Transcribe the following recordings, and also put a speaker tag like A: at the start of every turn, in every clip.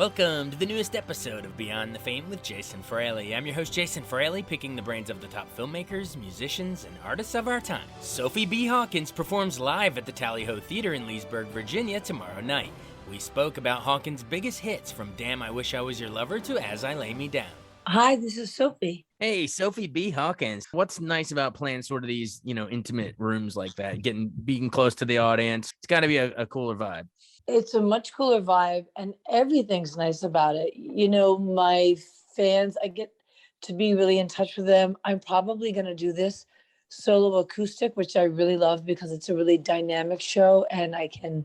A: Welcome to the newest episode of Beyond the Fame with Jason Fraley. I'm your host, Jason Fraley, picking the brains of the top filmmakers, musicians, and artists of our time. Sophie B. Hawkins performs live at the Tally-Ho Theater in Leesburg, Virginia tomorrow night. We spoke about Hawkins' biggest hits, from Damn I Wish I Was Your Lover to As I Lay Me Down.
B: Hi, this is Sophie.
A: Hey, Sophie B. Hawkins. What's nice about playing sort of these, intimate rooms like that, being close to the audience? It's got to be a cooler vibe.
B: It's a much cooler vibe and everything's nice about it. My fans, I get to be really in touch with them. I'm probably going to do this solo acoustic, which I really love because it's a really dynamic show and I can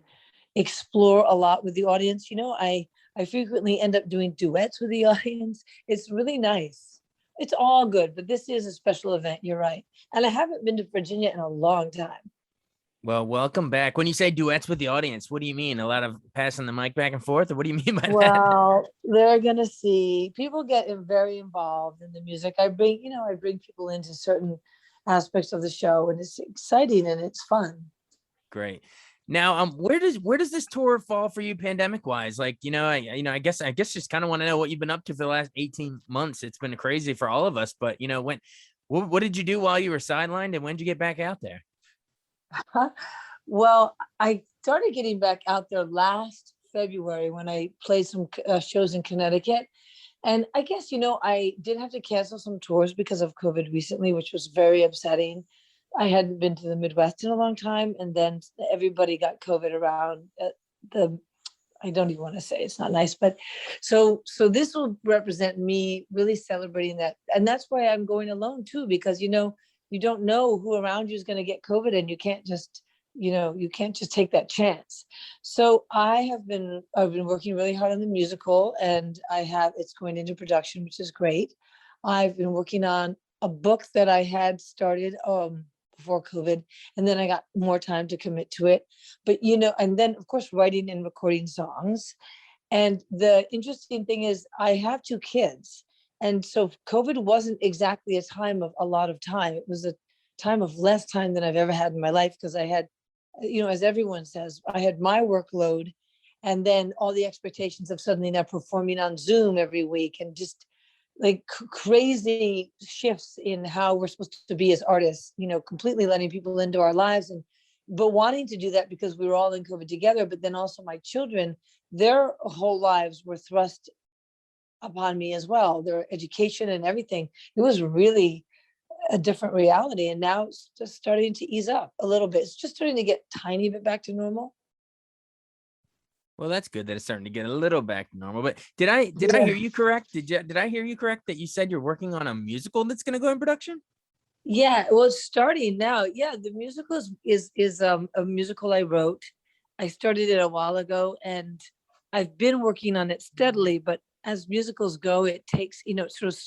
B: explore a lot with the audience. I frequently end up doing duets with the audience. It's really nice. It's all good, but this is a special event. You're right. And I haven't been to Virginia in a long time.
A: Well, welcome back. When you say duets with the audience, what do you mean? A lot of passing the mic back and forth, or what do you mean by that?
B: Well, they're going to see people get very involved in the music. I bring people into certain aspects of the show, and it's exciting and it's fun.
A: Great. Now, where does this tour fall for you, pandemic wise? I guess just kind of want to know what you've been up to for the last 18 months. It's been crazy for all of us, but what did you do while you were sidelined, and when did you get back out there?
B: Well, I started getting back out there last February when I played some shows in Connecticut. And I guess, I did have to cancel some tours because of COVID recently, which was very upsetting. I hadn't been to the Midwest in a long time. And then everybody got COVID around I don't even want to say, it's not nice, but so this will represent me really celebrating that. And that's why I'm going alone too, because, you don't know who around you is going to get COVID, and you can't just take that chance. So I've been working really hard on the musical, and it's going into production, which is great. I've been working on a book that I had started before COVID, and then I got more time to commit to it. But, and then of course, writing and recording songs. And the interesting thing is I have 2 kids. And so COVID wasn't exactly a time of a lot of time. It was a time of less time than I've ever had in my life, because I had, as everyone says, I had my workload and then all the expectations of suddenly now performing on Zoom every week, and just like crazy shifts in how we're supposed to be as artists, completely letting people into our lives, but wanting to do that because we were all in COVID together. But then also my children, their whole lives were thrust upon me as well, their education and everything. It was really a different reality, and now it's just starting to ease up a little bit. It's just starting to get tiny bit back to normal.
A: Well, that's good that it's starting to get a little back to normal. But did I hear you correct? Did I hear you correct that you said you're working on a musical that's going to go in production?
B: Yeah, well, it's starting now. Yeah, the musical is a musical I wrote. I started it a while ago, and I've been working on it steadily, but as musicals go, it takes, it sort of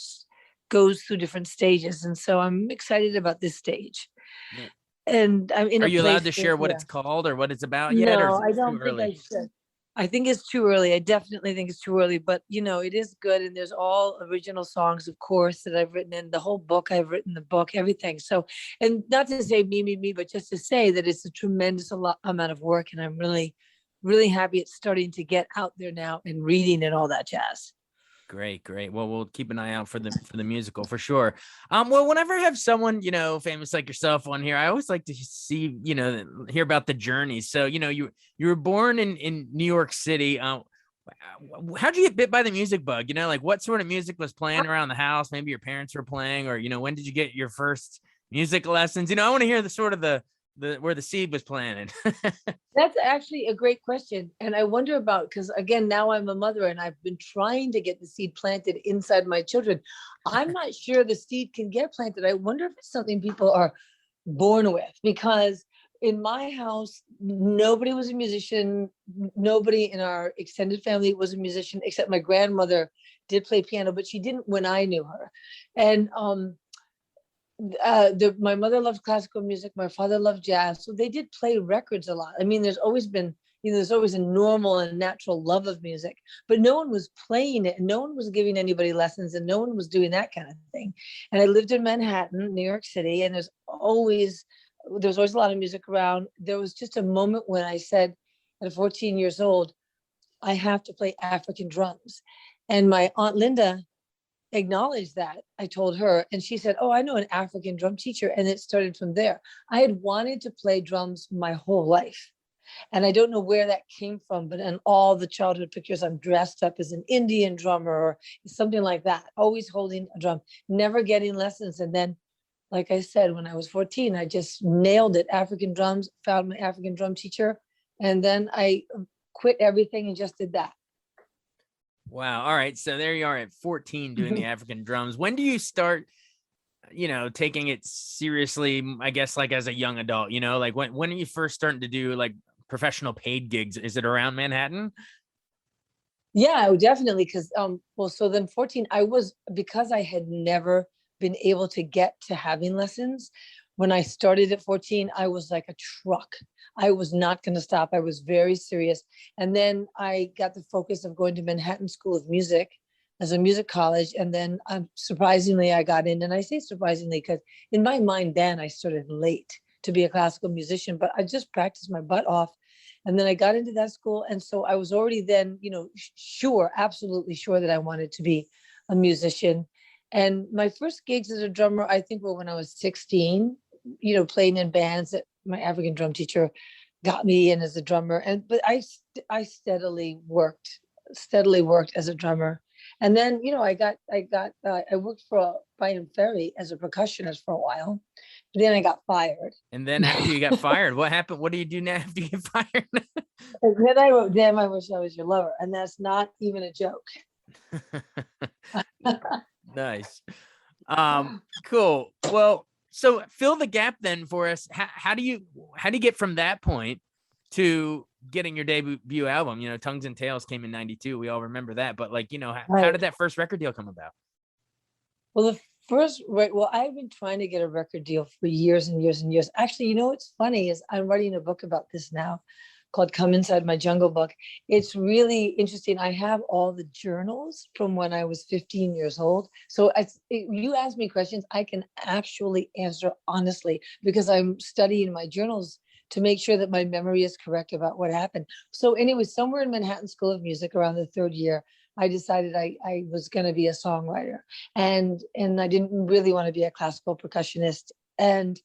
B: goes through different stages. And so I'm excited about this stage. Yeah. And I'm in.
A: Are you allowed to share what it's called or what it's about yet?
B: No,
A: or
B: I don't think I should. I think it's too early. I definitely think it's too early, but it is good. And there's all original songs, of course, that I've written, in the whole book. I've written the book, everything. So, and not to say me, but just to say that it's a tremendous amount of work. And I'm really, really happy it's starting to get out there now and reading and all that jazz.
A: Great. Well, we'll keep an eye out for the musical for sure. Well, whenever I have someone, famous like yourself on here, I always like to see, hear about the journey. So, you were born in New York City. How'd you get bit by the music bug? What sort of music was playing around the house? Maybe your parents were playing, or, when did you get your first music lessons? I want to hear the sort of the where the seed was planted.
B: That's actually a great question. And I wonder about, because again, now I'm a mother and I've been trying to get the seed planted inside my children. I'm not sure the seed can get planted. I wonder if it's something people are born with, because in my house, nobody was a musician. Nobody in our extended family was a musician, except my grandmother did play piano, but she didn't when I knew her. And my mother loved classical music. My father loved jazz. So they did play records a lot. I mean, there's always been, there's always a normal and natural love of music, but no one was playing it. And no one was giving anybody lessons, and no one was doing that kind of thing. And I lived in Manhattan, New York City, and there was always a lot of music around. There was just a moment when I said, at 14 years old, I have to play African drums. And my Aunt Linda acknowledged that. I told her, and she said, "Oh, I know an African drum teacher." And it started from there. I had wanted to play drums my whole life. And I don't know where that came from, but in all the childhood pictures, I'm dressed up as an Indian drummer or something like that, always holding a drum, never getting lessons. And then, like I said, when I was 14, I just nailed it. African drums, found my African drum teacher. And then I quit everything and just did that.
A: Wow. All right. So there you are at 14 doing the African drums. When do you start, taking it seriously, I guess, like as a young adult, like when are you first starting to do like professional paid gigs? Is it around Manhattan?
B: Yeah, definitely. Because so then 14, because I had never been able to get to having lessons. When I started at 14, I was like a truck. I was not going to stop. I was very serious. And then I got the focus of going to Manhattan School of Music as a music college. And then surprisingly, I got in. And I say surprisingly because in my mind, then I started late to be a classical musician, but I just practiced my butt off. And then I got into that school. And so I was already then, sure, absolutely sure that I wanted to be a musician. And my first gigs as a drummer, I think, were when I was 16, playing in bands that my African drum teacher got me in as a drummer. But I steadily worked as a drummer. And then, I worked for Brian Ferry as a percussionist for a while. But then I got fired.
A: And then after you got fired, what happened? What do you do now after you get fired?
B: And then I wrote, "Damn, I wish I was your lover." And that's not even a joke.
A: Nice. Cool. Well, so fill the gap then for us. How do you get from that point to getting your debut album? Tongues and Tales came in 92. We all remember that. But how did that first record deal come about?
B: Well, I've been trying to get a record deal for years and years and years. Actually, what's funny is I'm writing a book about this now called Come Inside My Jungle Book. It's really interesting. I have all the journals from when I was 15 years old. So you ask me questions, I can actually answer honestly because I'm studying my journals to make sure that my memory is correct about what happened. So anyway, somewhere in Manhattan School of Music around the third year, I decided I was going to be a songwriter, and I didn't really want to be a classical percussionist. And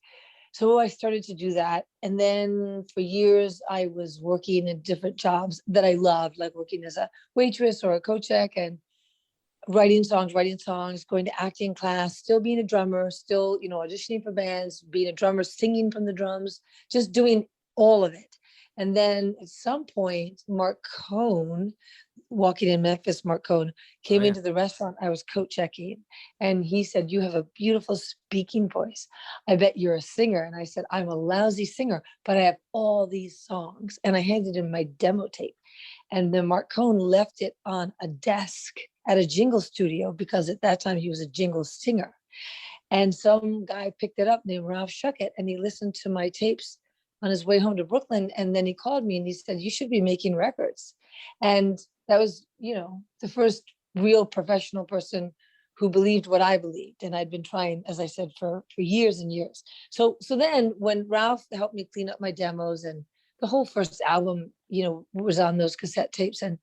B: so I started to do that. And then for years, I was working in different jobs that I loved, like working as a waitress or a co-check and writing songs, going to acting class, still being a drummer, still, auditioning for bands, being a drummer, singing from the drums, just doing all of it. And then at some point, Mark Cohn, walking in Memphis, Mark Cohn came into the restaurant I was co-checking, and he said, "You have a beautiful speaking voice. I bet you're a singer." And I said, "I'm a lousy singer, but I have all these songs." And I handed him my demo tape. And then Mark Cohn left it on a desk at a jingle studio because at that time he was a jingle singer. And some guy picked it up named Ralph Shuckett, and he listened to my tapes on his way home to Brooklyn. And then he called me and he said, "You should be making records." And that was, the first real professional person who believed what I believed. And I'd been trying, as I said, for years and years. So then when Ralph helped me clean up my demos, and the whole first album, was on those cassette tapes, and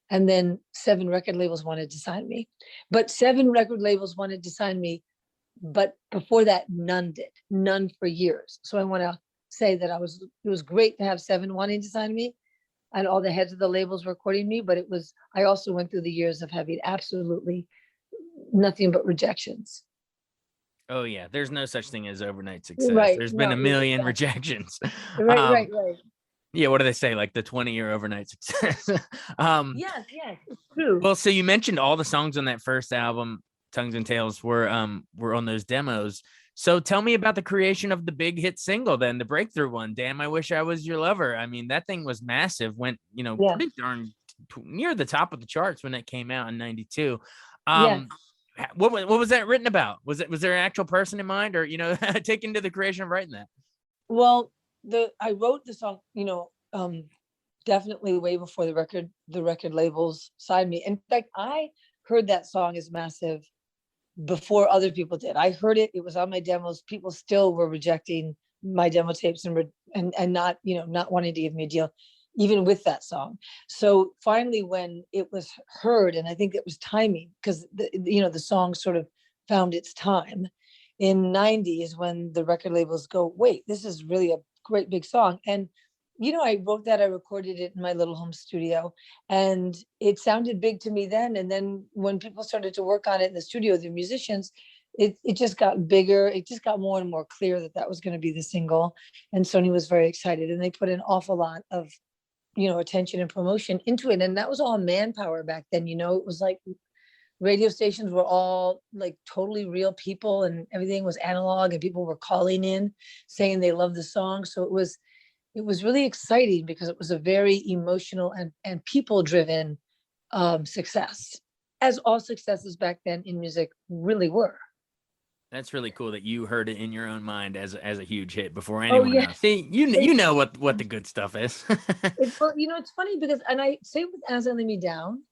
B: then 7 record labels wanted to sign me. But 7 record labels wanted to sign me. But before that, none did, none for years. So I want to say that it was great to have 7 wanting to sign me, and all the heads of the labels were courting me, but I also went through the years of having absolutely nothing but rejections.
A: Oh yeah, there's no such thing as overnight success.
B: Right.
A: There's been a million rejections.
B: Right.
A: Yeah, what do they say? Like the 20-year overnight success.
B: Yes, it's true.
A: Well, so you mentioned all the songs on that first album, Tongues and Tales, were on those demos. So tell me about the creation of the big hit single, then the breakthrough one, "Damn, I Wish I Was Your Lover." I mean, that thing was massive, went, pretty darn near the top of the charts when it came out in 92. What was that written about? Was there an actual person in mind, or, taken to the creation of writing that?
B: Well, I wrote the song, definitely way before the record labels signed me. In fact, I heard that song as massive before other people did. I heard it. It was on my demos. People still were rejecting my demo tapes and not wanting to give me a deal. even with that song. So finally, when it was heard, and I think it was timing, because the song sort of found its time in '90s when the record labels go, wait, this is really a great big song. And I wrote that, I recorded it in my little home studio, and it sounded big to me then. And then when people started to work on it in the studio, the musicians, it just got bigger. It just got more and more clear that was going to be the single. And Sony was very excited, and they put an awful lot of, attention and promotion into it. And that was all manpower back then. It was like radio stations were all like totally real people, and everything was analog, and people were calling in saying they loved the song. So it was really exciting because it was a very emotional and people driven success, as all successes back then in music really were.
A: That's really cool that you heard it in your own mind as a huge hit before anyone else. See, you know what the good stuff is.
B: It's funny because, and I say with As I Lay Me Down,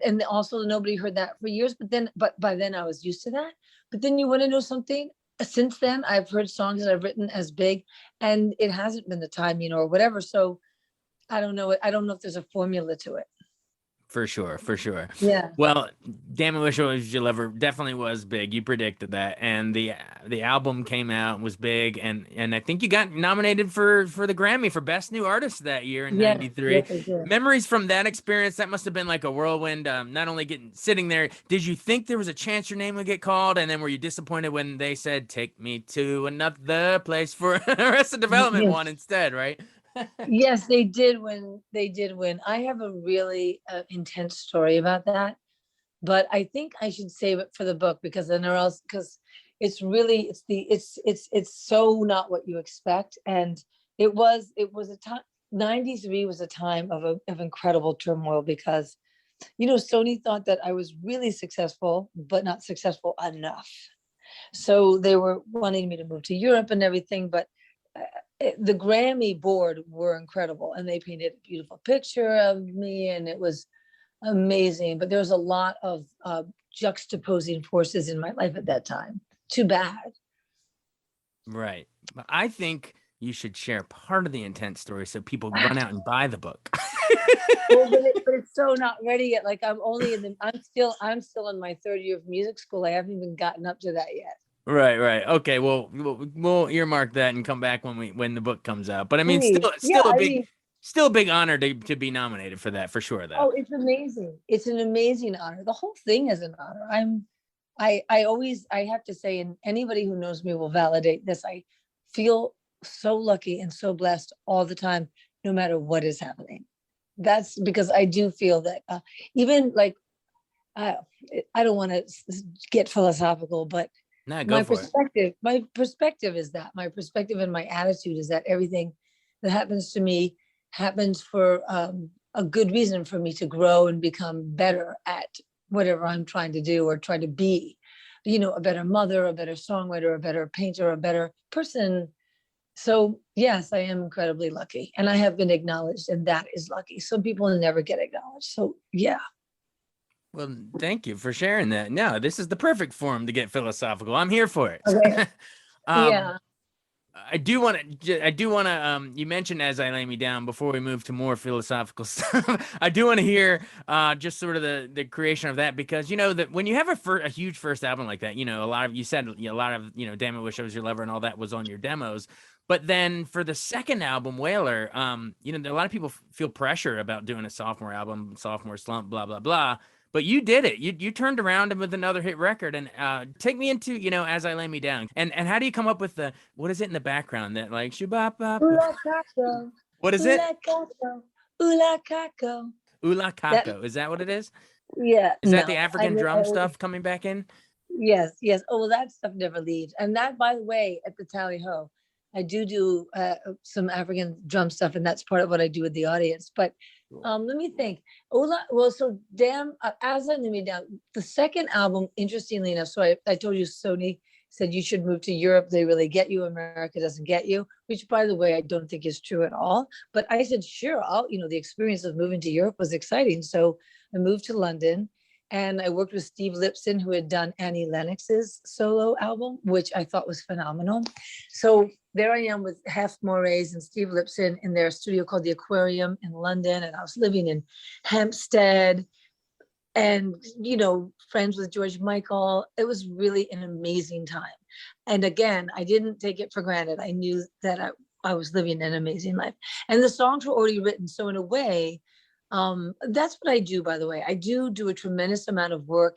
B: and also nobody heard that for years, but by then I was used to that. But then you want to know something? Since then, I've heard songs that I've written as big, and it hasn't been the time, or whatever. So I don't know. I don't know if there's a formula to it.
A: For sure.
B: Yeah.
A: Well, Damn I Wish I Was Your Lover definitely was big. You predicted that, and the album came out and was big, and I think you got nominated for the Grammy for Best New Artist that year in '93.
B: Yes, I did.
A: Memories from that experience, that must have been like a whirlwind. Not only sitting there, did you think there was a chance your name would get called, and then were you disappointed when they said "Take Me to Another Place" for Arrested Development one instead, right?
B: Yes, they did win. I have a really intense story about that, but I think I should save it for the book, because it's so not what you expect. And it was a time. '93 was a time of incredible turmoil, because Sony thought that I was really successful but not successful enough, so they were wanting me to move to Europe and everything. But the Grammy board were incredible, and they painted a beautiful picture of me, and it was amazing. But there was a lot of juxtaposing forces in my life at that time. Too bad.
A: Right. But I think you should share part of the intense story so people run out and buy the book.
B: Well, but it's so not ready yet. Like I'm still in my third year of music school. I haven't even gotten up to that yet.
A: Right. Okay. Well, we'll earmark that and come back when the book comes out. But I mean,
B: Please.
A: still a big honor to be nominated for that, for sure. Though.
B: Oh, it's amazing. It's an amazing honor. The whole thing is an honor. I have to say, and anybody who knows me will validate this, I feel so lucky and so blessed all the time, no matter what is happening. That's because I do feel that even like, I don't want to get philosophical, but
A: no, my
B: perspective and my attitude is that everything that happens to me happens for a good reason, for me to grow and become better at whatever I'm trying to do or try to be, a better mother, a better songwriter, a better painter, a better person. So yes, I am incredibly lucky, and I have been acknowledged, and that is lucky. Some people never get acknowledged. So yeah.
A: Well, thank you for sharing that. No, this is the perfect forum to get philosophical. I'm here for it.
B: Okay. Yeah.
A: I do want to, you mentioned As I Lay Me Down before we move to more philosophical stuff. I do want to hear just sort of the creation of that, because, that when you have a huge first album like that, a lot of, you said a lot of, Damn I Wish I Was Your Lover and all that was on your demos. But then for the second album, Whaler, a lot of people feel pressure about doing a sophomore album, sophomore slump, blah, blah, blah. But you did it. You turned around with another hit record, and take me into, As I Lay Me Down. And how do you come up with what is it in the background that like shubapa? What is it?
B: Ula kako.
A: Ula kako. Is that what it is?
B: Yeah.
A: Is that the African drum stuff coming back in?
B: Yes. Oh, well, that stuff never leaves. And that, by the way, at the Tally Ho, I do some African drum stuff, and that's part of what I do with the audience. But let me think. So As I Lay Me Down, the second album, interestingly enough, so I told you Sony said you should move to Europe. They really get you. America doesn't get you, which, by the way, I don't think is true at all. But I said, sure, the experience of moving to Europe was exciting. So I moved to London, And I worked with Steve Lipson, who had done Annie Lennox's solo album, which I thought was phenomenal. So there I am with Hef Moraes and Steve Lipson in their studio called the Aquarium in London. And I was living in Hampstead and, friends with George Michael. It was really an amazing time. And again, I didn't take it for granted. I knew that I was living an amazing life. And the songs were already written. So in a way, that's what I do, by the way. I do a tremendous amount of work,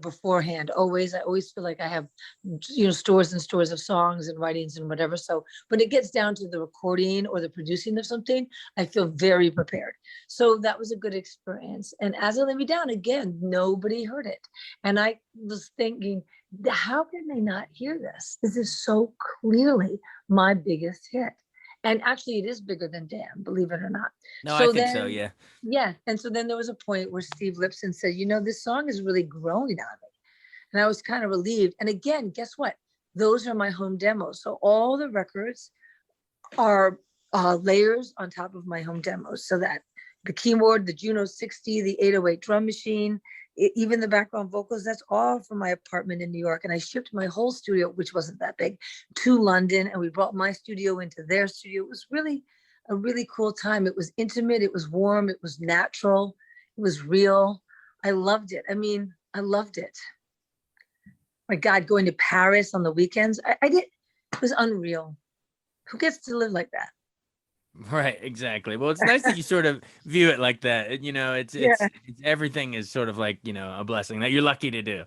B: beforehand. I always feel like I have, stores and stores of songs and writings and whatever. So when it gets down to the recording or the producing of something, I feel very prepared. So that was a good experience. And As I Lay Me Down, again, nobody heard it. And I was thinking, how can they not hear this? This is so clearly my biggest hit. And actually, it is bigger than Damn, believe it or not.
A: No, I think so, yeah.
B: Yeah. And so then there was a point where Steve Lipson said, this song is really growing on me. And I was kind of relieved. And again, guess what? Those are my home demos. So all the records are layers on top of my home demos. So that the keyboard, the Juno 60, the 808 drum machine, even the background vocals, that's all from my apartment in New York. And I shipped my whole studio, which wasn't that big, to London. And we brought my studio into their studio. It was really a really cool time. It was intimate. It was warm. It was natural. It was real. I loved it. I loved it. My God, going to Paris on the weekends. I did. It was unreal. Who gets to live like that?
A: Right, exactly. Well, it's nice that you sort of view it like that. It's everything is sort of like, a blessing that you're lucky to do.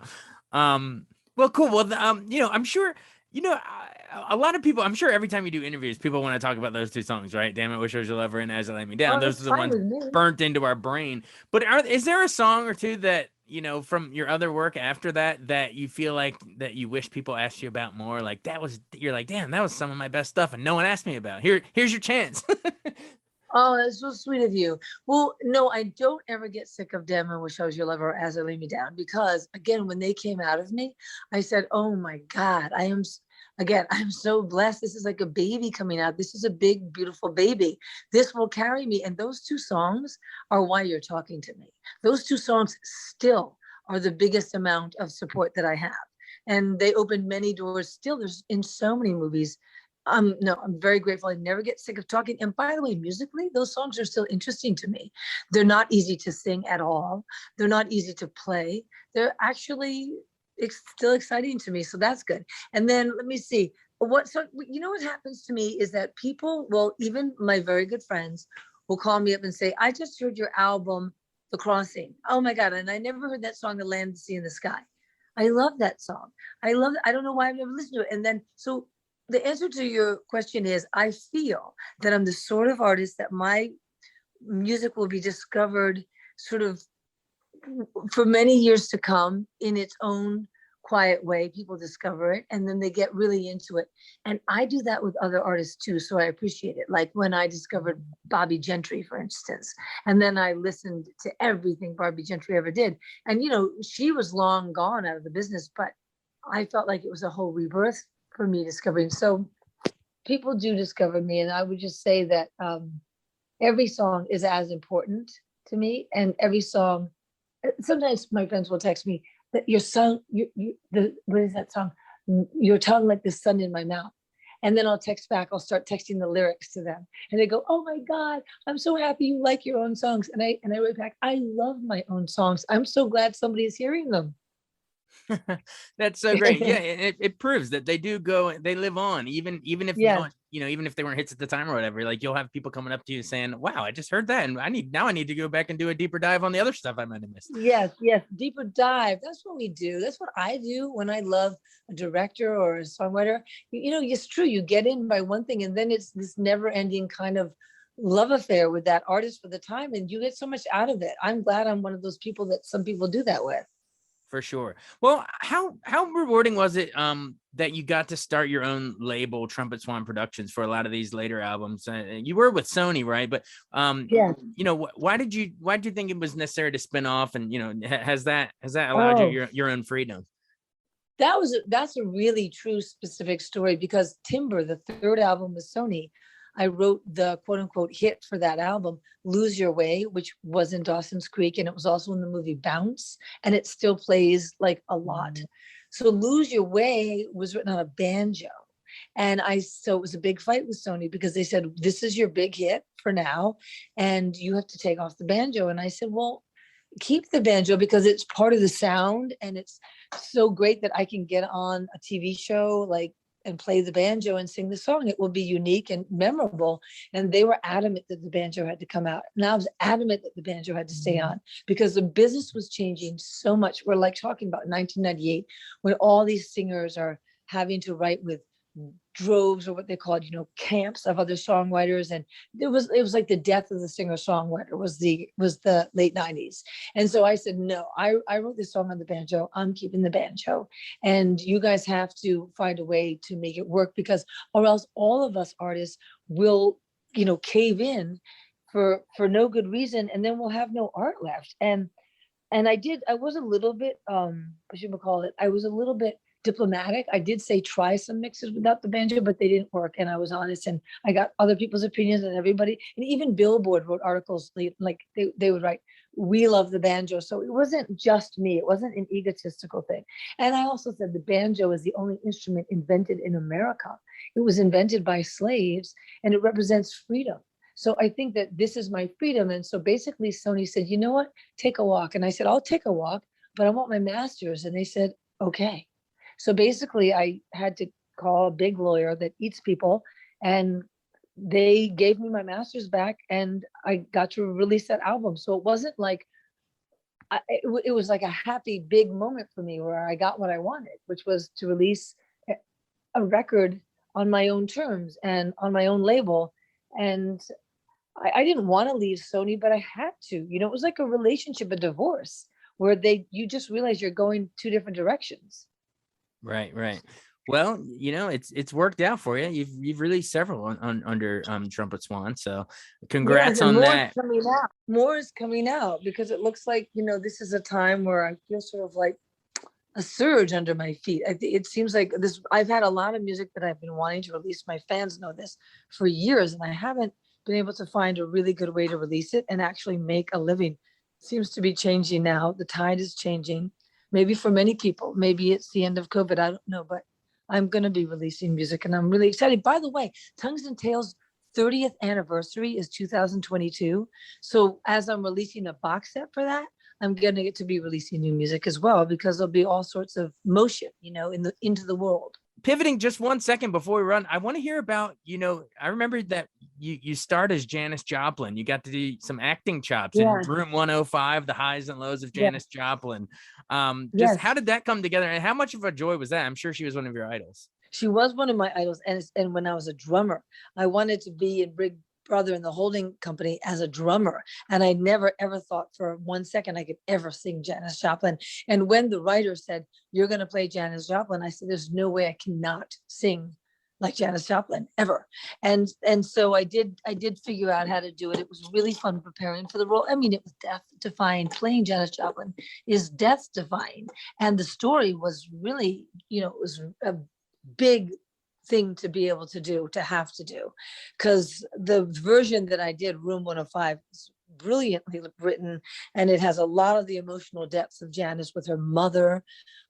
A: Well, cool. Well, I'm sure, a lot of people, I'm sure every time you do interviews, people want to talk about those two songs, right? Damn It, Wish I Was Your Lover and As I Lay Me Down. Those are the ones burnt into our brain. But is there a song or two that, from your other work after that you feel like that you wish people asked you about more? Like you're like, damn, that was some of my best stuff and no one asked me about. Here's your chance.
B: Oh, that's so sweet of you. Well, no, I don't ever get sick of Damn I Wish I Was Your Lover or As I Lay Me Down, because again, when they came out of me, I said, oh my God, I'm so blessed. This is like a baby coming out. This is a big, beautiful baby. This will carry me. And those two songs are why you're talking to me. Those two songs still are the biggest amount of support that I have. And they opened many doors. Still, there's in so many movies. No, I'm very grateful. I never get sick of talking. And by the way, musically, those songs are still interesting to me. They're not easy to sing at all. They're not easy to play. They're actually still exciting to me. So that's good. And then let me see. What happens to me is that people, well, even my very good friends will call me up and say, I just heard your album, The Crossing. Oh my God. And I never heard that song, The Land, the Sea, and the Sky. I love that song. I love it. I don't know why I've never listened to it. And then, so the answer to your question is, I feel that I'm the sort of artist that my music will be discovered sort of for many years to come in its own quiet way. People discover it and then they get really into it. And I do that with other artists too. So I appreciate it. Like when I discovered Bobby Gentry, for instance, and then I listened to everything Bobby Gentry ever did. And, she was long gone out of the business, but I felt like it was a whole rebirth for me discovering. So people do discover me. And I would just say that every song is as important to me. And every song, sometimes my friends will text me that your song, what is that song? Your tongue like the sun in my mouth. And then I'll text back, I'll start texting the lyrics to them. And they go, oh my God, I'm so happy you like your own songs. And I write back, I love my own songs. I'm so glad somebody is hearing them.
A: That's so great. Yeah, it proves that they do go, they live on, even if even if they weren't hits at the time or whatever. Like you'll have people coming up to you saying, wow, I just heard that and I need to go back and do a deeper dive on the other stuff I might have missed.
B: Yes, deeper dive. That's what we do. That's what I do when I love a director or a songwriter. It's true, you get in by one thing and then it's this never ending kind of love affair with that artist for the time, and you get so much out of it. I'm glad I'm one of those people that some people do that with.
A: For sure. Well, how rewarding was it that you got to start your own label, Trumpet Swan Productions, for a lot of these later albums? You were with Sony, right? But why did you think it was necessary to spin off? And has that allowed you your own freedom?
B: That's a really true specific story, because Timber, the third album with Sony, I wrote the quote unquote hit for that album, Lose Your Way, which was in Dawson's Creek. And it was also in the movie Bounce. And it still plays like a lot. So Lose Your Way was written on a banjo. And so it was a big fight with Sony because they said, this is your big hit for now. And you have to take off the banjo. And I said, well, keep the banjo because it's part of the sound. And it's so great that I can get on a TV show like and play the banjo and sing the song. It will be unique and memorable. And they were adamant that the banjo had to come out. And I was adamant that the banjo had to stay on because the business was changing so much. We're like talking about 1998 when all these singers are having to write with droves or what they called, camps of other songwriters. And it was like the death of the singer-songwriter was the late 90s. And so I said, no, I wrote this song on the banjo. I'm keeping the banjo. And you guys have to find a way to make it work because or else all of us artists will, cave in for no good reason. And then we'll have no art left. And I was a little bit, what you call it? I was a little bit diplomatic. I did say try some mixes without the banjo, but they didn't work. And I was honest and I got other people's opinions and everybody, and even Billboard wrote articles like they would write, we love the banjo. So it wasn't just me. It wasn't an egotistical thing. And I also said the banjo is the only instrument invented in America. It was invented by slaves and it represents freedom. So I think that this is my freedom. And so basically Sony said, you know what, take a walk. And I said, I'll take a walk, but I want my master's. And they said, okay. So basically, I had to call a big lawyer that eats people, and they gave me my master's back, and I got to release that album. So it wasn't like, it was like a happy big moment for me where I got what I wanted, which was to release a record on my own terms and on my own label. And I didn't want to leave Sony, but I had to. It was like a relationship, a divorce, where you just realize you're going two different directions.
A: Right. Well, it's worked out for you. You've released several under Trumpet Swan. So congrats on that.
B: More is coming out because it looks like, this is a time where I feel sort of like a surge under my feet. It seems like this. I've had a lot of music that I've been wanting to release. My fans know this for years, and I haven't been able to find a really good way to release it and actually make a living. It seems to be changing now. The tide is changing. Maybe for many people, maybe it's the end of COVID. I don't know, but I'm going to be releasing music and I'm really excited. By the way, Tongues and Tales 30th anniversary is 2022. So as I'm releasing a box set for that, I'm going to get to be releasing new music as well, because there'll be all sorts of motion, into the world.
A: Pivoting just 1 second before we run, I want to hear about, I remember that you started as Janis Joplin. You got to do some acting chops in Room 105, the highs and lows of Janis Joplin. Just how did that come together and how much of a joy was that? I'm sure she was one of your idols.
B: She was one of my idols. And when I was a drummer, I wanted to be in Big Brother in the holding company as a drummer. And I never, ever thought for 1 second I could ever sing Janis Joplin. And when the writer said, you're going to play Janis Joplin, I said, there's no way I cannot sing like Janis Joplin ever. And so I did figure out how to do it. It was really fun preparing for the role. I mean, it was death defying. Playing Janis Joplin is death defying. And the story was really, it was a big thing to be able to have to do, because the version that I did, Room 105, is brilliantly written, and it has a lot of the emotional depths of Janis with her mother,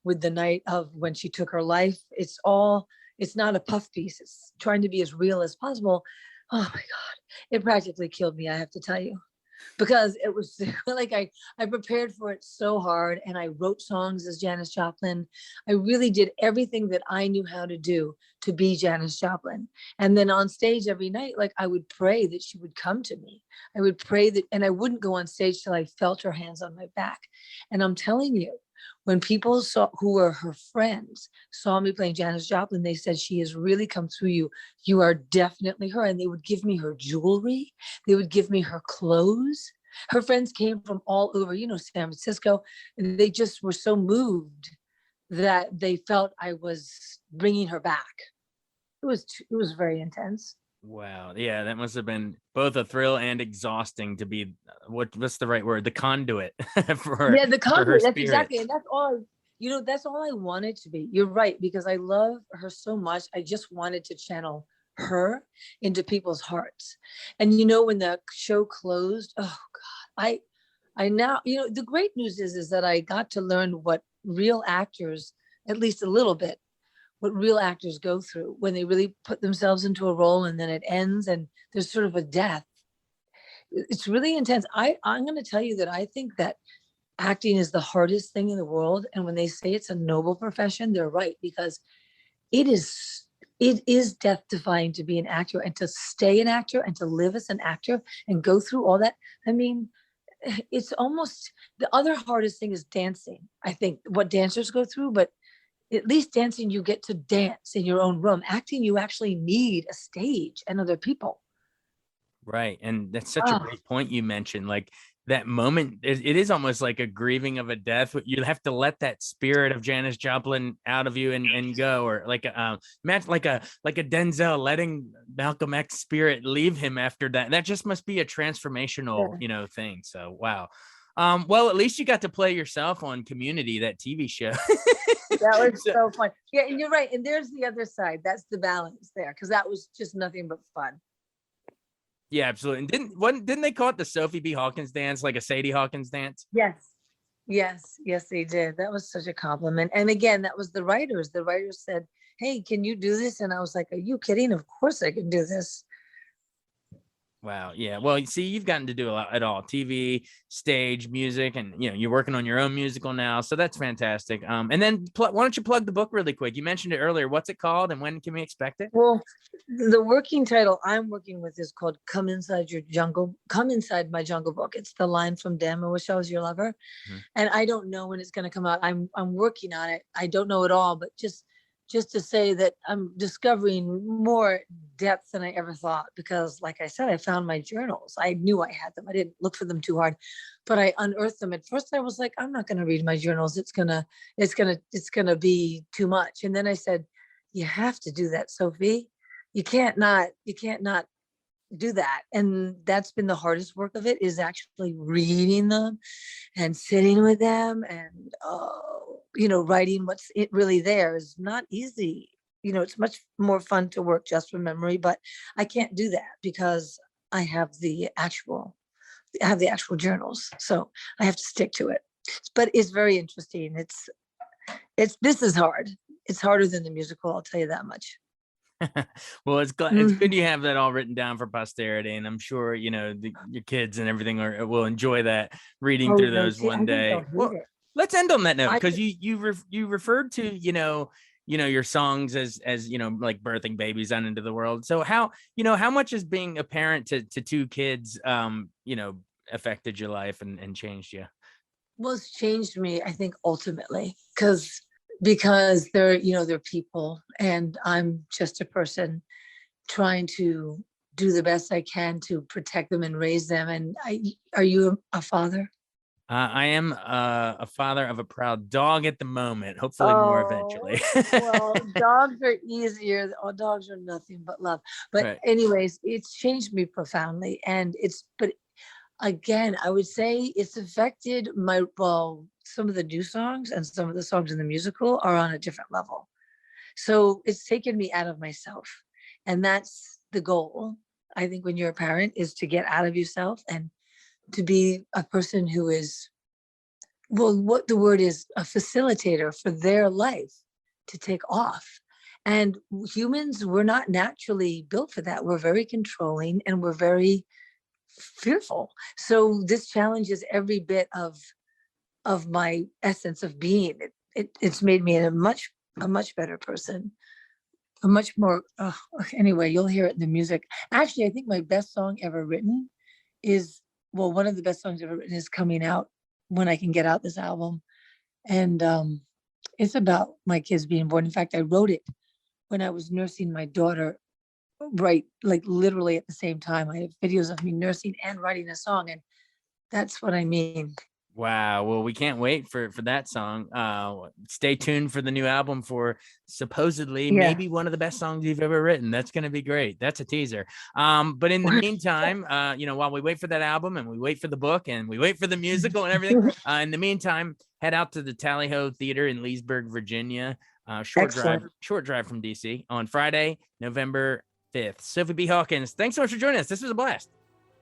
B: with the night of when she took her life. It's not a puff piece. It's trying to be as real as possible. Oh my God, it practically killed me, I have to tell you, because it was like I prepared for it so hard, and I wrote songs as Janis Joplin. I really did everything that I knew how to do to be Janis Joplin. And then on stage every night, like I would pray that she would come to me. I would pray that, and I wouldn't go on stage till I felt her hands on my back. And I'm telling you, when people who were her friends saw me playing Janis Joplin, they said, she has really come through you. You are definitely her. And they would give me her jewelry. They would give me her clothes. Her friends came from all over, San Francisco, and they just were so moved that they felt I was bringing her back. It was very intense.
A: Wow. Yeah, that must have been both a thrill and exhausting to be what's the right word? The conduit for her.
B: Yeah, the conduit. That's exactly. And that's all, that's all I wanted to be. You're right, because I love her so much. I just wanted to channel her into people's hearts. And you know, when the show closed, oh God, I now, you know, the great news is that I got to learn what real actors, at least a little bit, what real actors go through when they really put themselves into a role and then it ends and there's sort of a death. It's really intense. I'm going to tell you that I think that acting is the hardest thing in the world. And when they say it's a noble profession, they're right, because it is death defying to be an actor and to stay an actor and to live as an actor and go through all that. I mean, it's almost the other hardest thing is dancing. I think what dancers go through, but at least dancing, you get to dance in your own room. Acting, you actually need a stage and other people.
A: Right. And that's such a great point you mentioned. Like that moment, it is almost like a grieving of a death. You have to let that spirit of Janis Joplin out of you and go, or like a Denzel letting Malcolm X spirit leave him after that. That just must be a transformational, you know, thing. So, wow. Well, at least you got to play yourself on Community, that TV show.
B: That was so fun. Yeah, and you're right. And there's the other side. That's the balance there, because that was just nothing but fun.
A: Yeah, absolutely. And didn't they call it the Sophie B. Hawkins dance, like a Sadie Hawkins dance?
B: Yes, they did. That was such a compliment. And again, that was the writers. The writers said, "Hey, can you do this?" And I was like, "Are you kidding? Of course I can do this."
A: Wow. Yeah. Well, you see, you've gotten to do a lot at all: TV, stage, music, and you know, you're working on your own musical now. So that's fantastic. And then why don't you plug the book really quick? You mentioned it earlier. What's it called and when can we expect it?
B: Well, the working title I'm working with is called Come Inside Your Jungle, Come Inside My Jungle Book. It's the line from Damn, I Wish I Was Your Lover. Mm-hmm. And I don't know when it's going to come out. I'm working on it. I don't know at all, but just to say that I'm discovering more depth than I ever thought, because like I said, I found my journals. I knew I had them. I didn't look for them too hard, but I unearthed them. At first I was like, I'm not going to read my journals. It's going to be too much. And then I said, you have to do that, Sophie. You can't not do that. And that's been the hardest work of it, is actually reading them and sitting with them and, writing what's really there is not easy. You know, it's much more fun to work just from memory, but I can't do that because I have the actual journals. So I have to stick to it, but it's very interesting. This is hard. It's harder than the musical. I'll tell you that much.
A: Well, it's good you have that all written down for posterity, and I'm sure your kids and everything will enjoy that, reading through those one day. Well, let's end on that note, because you referred to your songs as like birthing babies out into the world. So how much has being a parent to two kids affected your life and changed you?
B: Well, it's changed me, I think, ultimately, because they're people and I'm just a person trying to do the best I can to protect them and raise them. And are you a father?
A: I am a father of a proud dog at the moment, hopefully more eventually.
B: Well, dogs are easier. Oh, dogs are nothing but love. But right. Anyways, it's changed me profoundly. And but again, I would say it's affected some of the new songs and some of the songs in the musical are on a different level. So it's taken me out of myself. And that's the goal. I think when you're a parent is to get out of yourself and to be a person who is, what the word is, a facilitator for their life to take off. And humans, we're not naturally built for that. We're very controlling and we're very fearful. So this challenges every bit of my essence of being. It's made me a much better person, a much more anyway, you'll hear it in the music. Actually, I think my best song ever written is, one of the best songs ever written is coming out when I can get out this album. And it's about my kids being born. In fact, I wrote it when I was nursing my daughter, right, like literally at the same time. I have videos of me nursing and writing a song, and that's what I mean.
A: Wow. Well, we can't wait for that song. Stay tuned for the new album for supposedly maybe one of the best songs you've ever written. That's going to be great. That's a teaser. But in the meantime, while we wait for that album and we wait for the book and we wait for the musical and everything, in the meantime, head out to the Tally Ho Theater in Leesburg, Virginia. Short drive from DC on Friday, November 5th. Sophie B. Hawkins, thanks so much for joining us. This was a blast.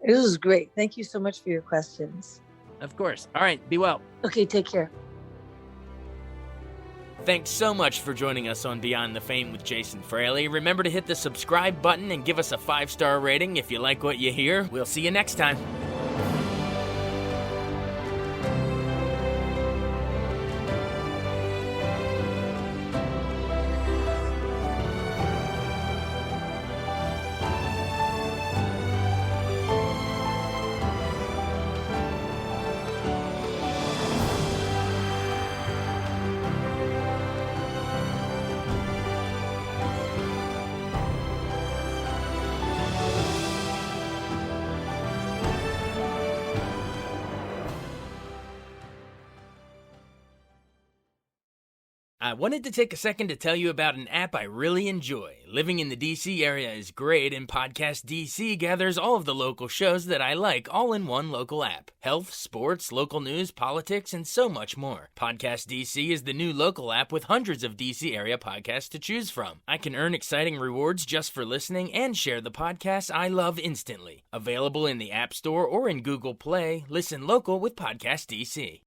B: This was great. Thank you so much for your questions.
A: Of course. All right. Be well.
B: Okay, take care.
A: Thanks so much for joining us on Beyond the Fame with Jason Fraley. Remember to hit the subscribe button and give us a 5-star rating if you like what you hear. We'll see you next time. I wanted to take a second to tell you about an app I really enjoy. Living in the DC area is great, and Podcast DC gathers all of the local shows that I like all in one local app. Health, sports, local news, politics, and so much more. Podcast DC is the new local app with hundreds of DC area podcasts to choose from. I can earn exciting rewards just for listening and share the podcasts I love instantly. Available in the App Store or in Google Play, listen local with Podcast DC.